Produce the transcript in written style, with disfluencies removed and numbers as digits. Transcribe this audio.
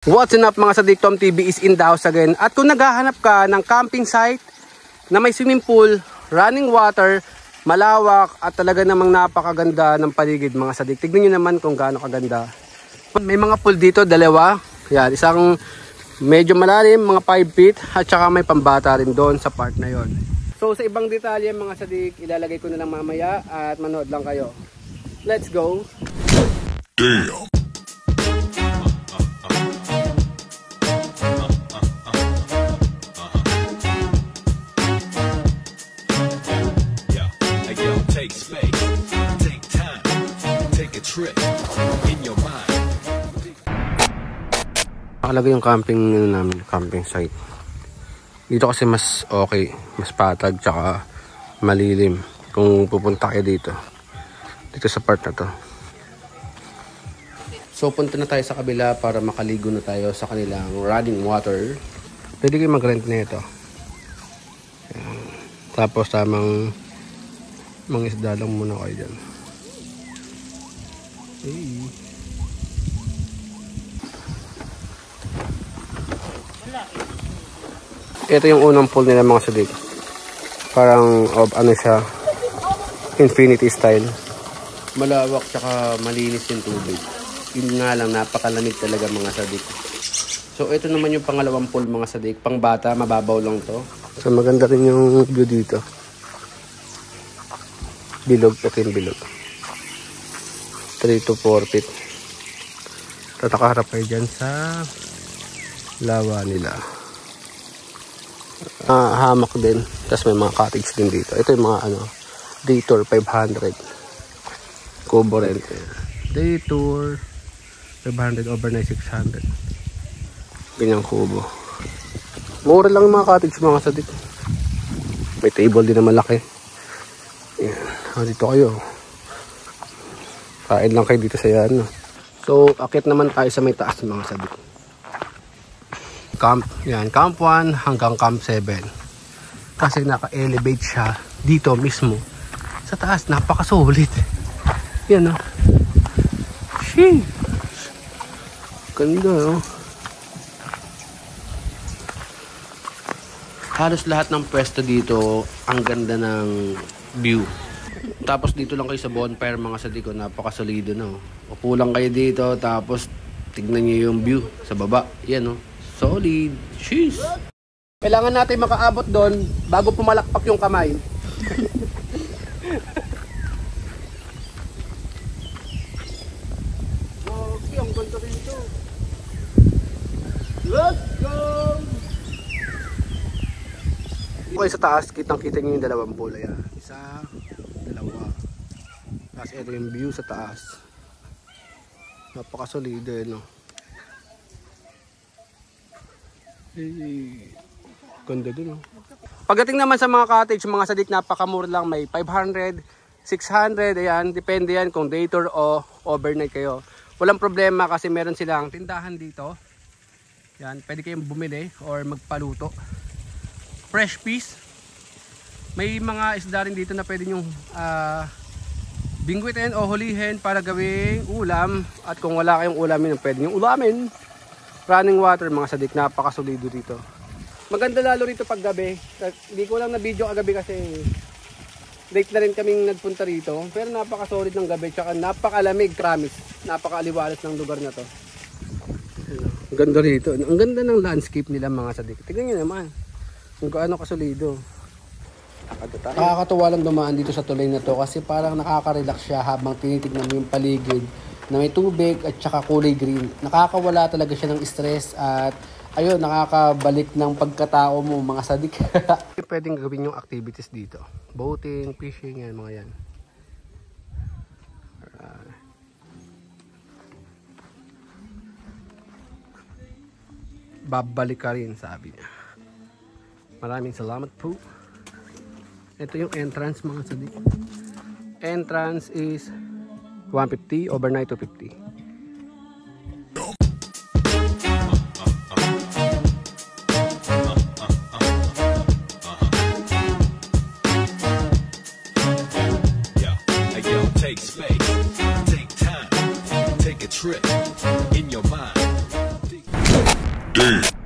What's up mga sadik, Tom TV is in the house again. At kung naghahanap ka ng camping site na may swimming pool, running water, malawak at talaga namang napakaganda ng paligid mga sadik. Tignan nyo naman kung gaano kaganda. May mga pool dito, dalawa. Yan, isang medyo malalim, mga 5 feet at saka may pambata rin doon sa part na yon. So sa ibang detalye mga sadik, ilalagay ko na lang mamaya at manood lang kayo. Let's go! Damn! Take space, take time, take a trip in your mind. Nakalagay yung camping namin, camping site. Dito kasi mas okay, mas patag tsaka malilim kung pupunta kayo dito. Dito sa part na to. So punta na tayo sa kabila para makaligo na tayo sa kanilang running water. Pwede kayo mag-rent na ito. Ayan. Tapos tamang mga isda lang muna kayo dyan. Hey. Ito yung unang pool nila mga sadik. Parang ano siya, infinity style. Malawak tsaka malinis yung tubig. Yun nga lang, napakalamig talaga mga sadik. So ito naman yung pangalawang pool mga sadik. Pang bata, mababaw lang to. So maganda rin yung view dito. Bilog, pakin bilog. 3 to 4 feet. Tatakaharap kayo dyan sa lawa nila. Hamak din. Tapos may mga cottage din dito. Ito yung mga ano, day tour 500. Kubo rent. Day tour 500, overnight 600. Ganyang kubo. Mura lang yung mga cottage mga sadik. May table din na malaki. Yan. Dito kayo. Kain lang kayo dito sa yan. So, akit naman tayo sa may taas mga sadik. Camp, yan. Camp 1 hanggang Camp 7. Kasi naka-elevate siya dito mismo. Sa taas, napakasulit. Yan o. Sheesh. Ganda o. Halos lahat ng pwesto dito, ang ganda ng view. Tapos dito lang kayo sa bonfire mga sadiko, napakasolido na. Upo lang kayo dito, tapos tignan nyo yung view sa baba. Yan o, solid. Jeez. Kailangan natin makaabot doon bago pumalakpak yung kamay. Okay, ang ganda rito. Let's go! Okay, sa taas, kitang-kita nyo yung dalawang pool. Ayan. Isa, dalawa. Tapos ito yung view sa taas. Napakasolido yun, no? Hey. Ganda dun, no? Pagdating naman sa mga cottage, mga sadik, napakamura lang. May 500, 600, ayan. Depende yan kung day tour o overnight kayo. Walang problema kasi meron silang tindahan dito. Yan, pwede kayong bumili or magpaluto. Fresh fish. May mga isda rin dito na pwede nyong bingwitin o hulihin para gawing ulam. At kung wala kayong ulamin, pwede nyong ulamin. Running water mga sadik, napakasolido dito. Maganda lalo rito pag gabi. Hindi ko lang na video kagabi kasi late na rin kaming nagpunta rito. Pero napakasolid ng gabi, tsaka napakalamig, promise. Napakaaliwalas ng lugar na to. Ang ganda rito. Ang ganda ng landscape nila mga sadik. Tignan nyo naman kung gaano kasolido. Nakakatuwa lang dumaan dito sa tulay na to kasi parang nakaka-relax siya habang tinitignan mo yung paligid na may tubig at saka kulay green. Nakakawala talaga siya ng stress at ayun, nakakabalik ng pagkatao mo mga sadik. Pwedeng gawin yung activities dito. Boating, fishing, yan mga yan. Babalik ka rin, sabi niya. Maraming salamat po. Ito yung entrance mga sadik. Entrance is 150, overnight 250. Take space, take time, take a trip in your mind. Damn.